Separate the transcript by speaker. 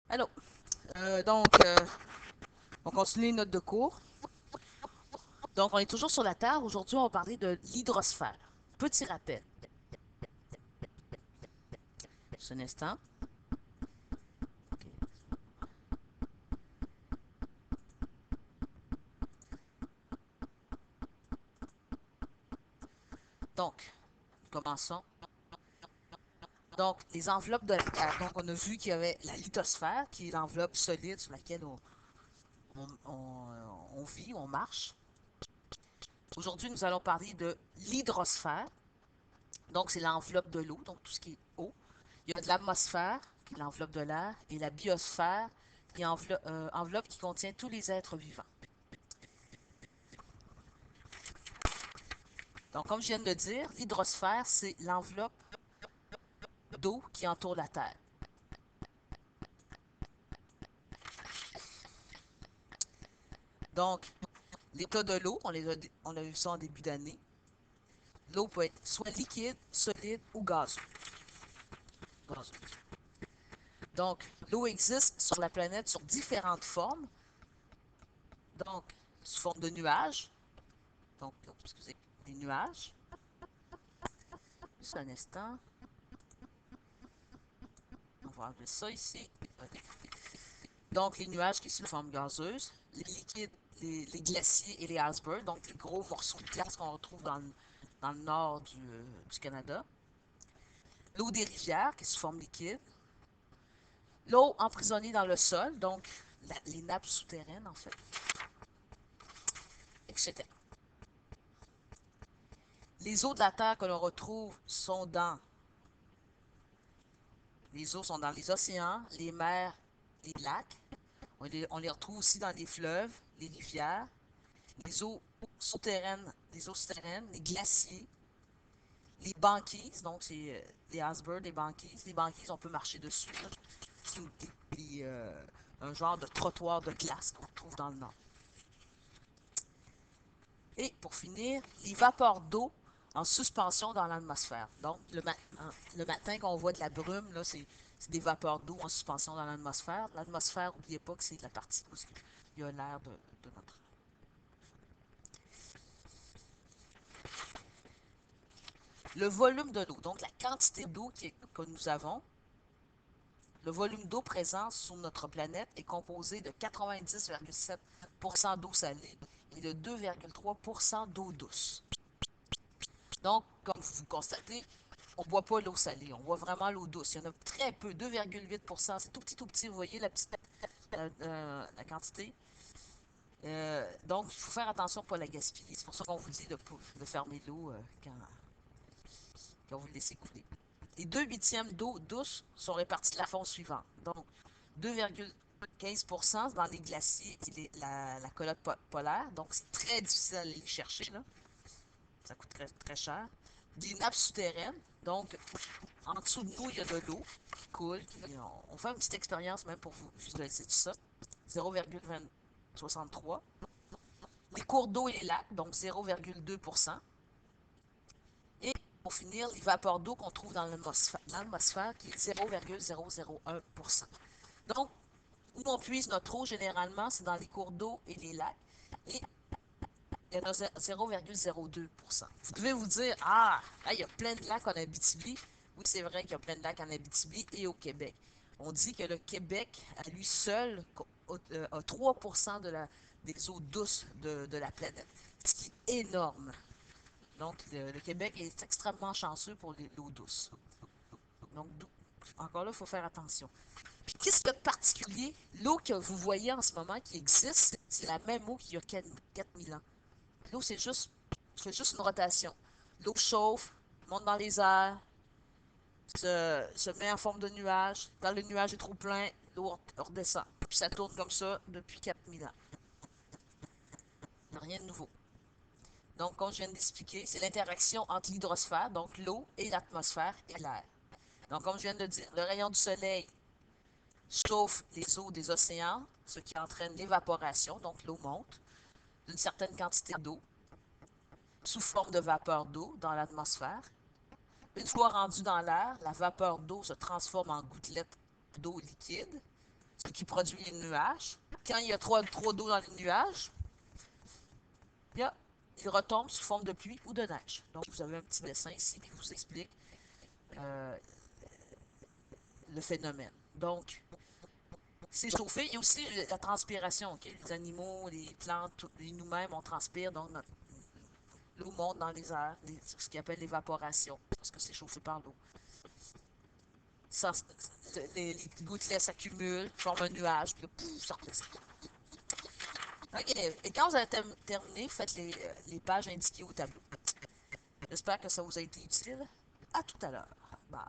Speaker 1: Alors, on continue notre de cours. Donc, on est toujours sur la Terre. Aujourd'hui, on va parler de l'hydrosphère. Petit rappel. Juste un instant. Donc, commençons. Donc, les enveloppes de la Terre. Donc, on a vu qu'il y avait la lithosphère, qui est l'enveloppe solide sur laquelle on vit, on marche. Aujourd'hui, nous allons parler de l'hydrosphère. Donc, c'est l'enveloppe de l'eau, donc tout ce qui est eau. Il y a de l'atmosphère, qui est l'enveloppe de l'air, et la biosphère, qui est enveloppe qui contient tous les êtres vivants. Donc, comme je viens de le dire, l'hydrosphère, c'est l'enveloppe d'eau qui entoure la Terre. Donc, l'état de l'eau, on a vu ça en début d'année. L'eau peut être soit liquide, solide ou gazeuse. Donc, l'eau existe sur la planète sur différentes formes. Donc, sous forme de nuages. Donc, excusez, des nuages. Juste un instant. On va enlever ça ici. Donc, les nuages qui sont sous forme gazeuse. Les liquides, les glaciers et les icebergs. Donc, les gros morceaux de glace qu'on retrouve dans le nord du Canada. L'eau des rivières qui est sous forme liquide. L'eau emprisonnée dans le sol. Donc, les nappes souterraines, en fait. Etc. Les eaux de la Terre que l'on retrouve sont dans les eaux sont dans les océans, les mers, les lacs. On les retrouve aussi dans les fleuves, les rivières, les eaux souterraines, les glaciers, les banquises, donc c'est les icebergs, les banquises. Les banquises, on peut marcher dessus. C'est un genre de trottoir de glace qu'on trouve dans le nord. Et pour finir, les vapeurs d'eau en suspension dans l'atmosphère. Donc, le matin, quand on voit de la brume, là, c'est des vapeurs d'eau en suspension dans l'atmosphère. L'atmosphère, n'oubliez pas que c'est la partie où il y a l'air de notre. Le volume de l'eau, donc la quantité d'eau que nous avons, le volume d'eau présent sur notre planète est composé de 90,7% d'eau salée et de 2,3% d'eau douce. Donc, comme vous constatez, on ne boit pas l'eau salée, on boit vraiment l'eau douce. Il y en a très peu, 2,8%. C'est tout petit, vous voyez la quantité. Donc, il faut faire attention pour la gaspiller. C'est pour ça qu'on vous dit de fermer l'eau quand vous le laissez couler. Les 2/8 d'eau douce sont répartis de la façon suivante. Donc, 2,15% dans les glaciers et la calotte polaire. Donc, c'est très difficile à aller les chercher, là. Ça coûte très, très cher. Des nappes souterraines. Donc, en dessous de nous, il y a de l'eau qui coule. On fait une petite expérience même pour vous visualiser tout ça. 0,63. Les cours d'eau et les lacs, donc 0,2%. Et pour finir, les vapeurs d'eau qu'on trouve dans l'atmosphère qui est 0,001%. Donc, où on puise notre eau, généralement, c'est dans les cours d'eau et les lacs. Et il y en a 0,02%. Vous devez vous dire, il y a plein de lacs en Abitibi. Oui, c'est vrai qu'il y a plein de lacs en Abitibi et au Québec. On dit que le Québec, à lui seul, a 3% des eaux douces de la planète, ce qui est énorme. Donc, le Québec est extrêmement chanceux pour l'eau douce. Donc, encore là, il faut faire attention. Puis, qu'est-ce qu'il y a de particulier? L'eau que vous voyez en ce moment qui existe, c'est la même eau qu'il y a 4000 ans. L'eau, c'est juste une rotation. L'eau chauffe, monte dans les airs, se met en forme de nuage. Quand le nuage est trop plein, l'eau redescend. Puis ça tourne comme ça depuis 4000 ans. Rien de nouveau. Donc, comme je viens d'expliquer, c'est l'interaction entre l'hydrosphère, donc l'eau, et l'atmosphère et l'air. Donc, comme je viens de dire, le rayon du soleil chauffe les eaux des océans, ce qui entraîne l'évaporation, donc l'eau monte d'une certaine quantité d'eau sous forme de vapeur d'eau dans l'atmosphère. Une fois rendue dans l'air, la vapeur d'eau se transforme en gouttelettes d'eau liquide, qui produit les nuages. Quand il y a trop d'eau dans les nuages, bien, il retombe sous forme de pluie ou de neige. Donc, vous avez un petit dessin ici qui vous explique euh, le phénomène. Donc, c'est chauffé. Il y a aussi la transpiration. Okay? Les animaux, les plantes, nous-mêmes, on transpire. Donc, l'eau monte dans les airs, ce qu'on appelle l'évaporation, parce que c'est chauffé par l'eau. Les gouttelettes s'accumulent, forment un nuage, puis là, pouf, ça redescend. OK. Et quand vous avez terminé, faites les pages indiquées au tableau. J'espère que ça vous a été utile. À tout à l'heure. Bye.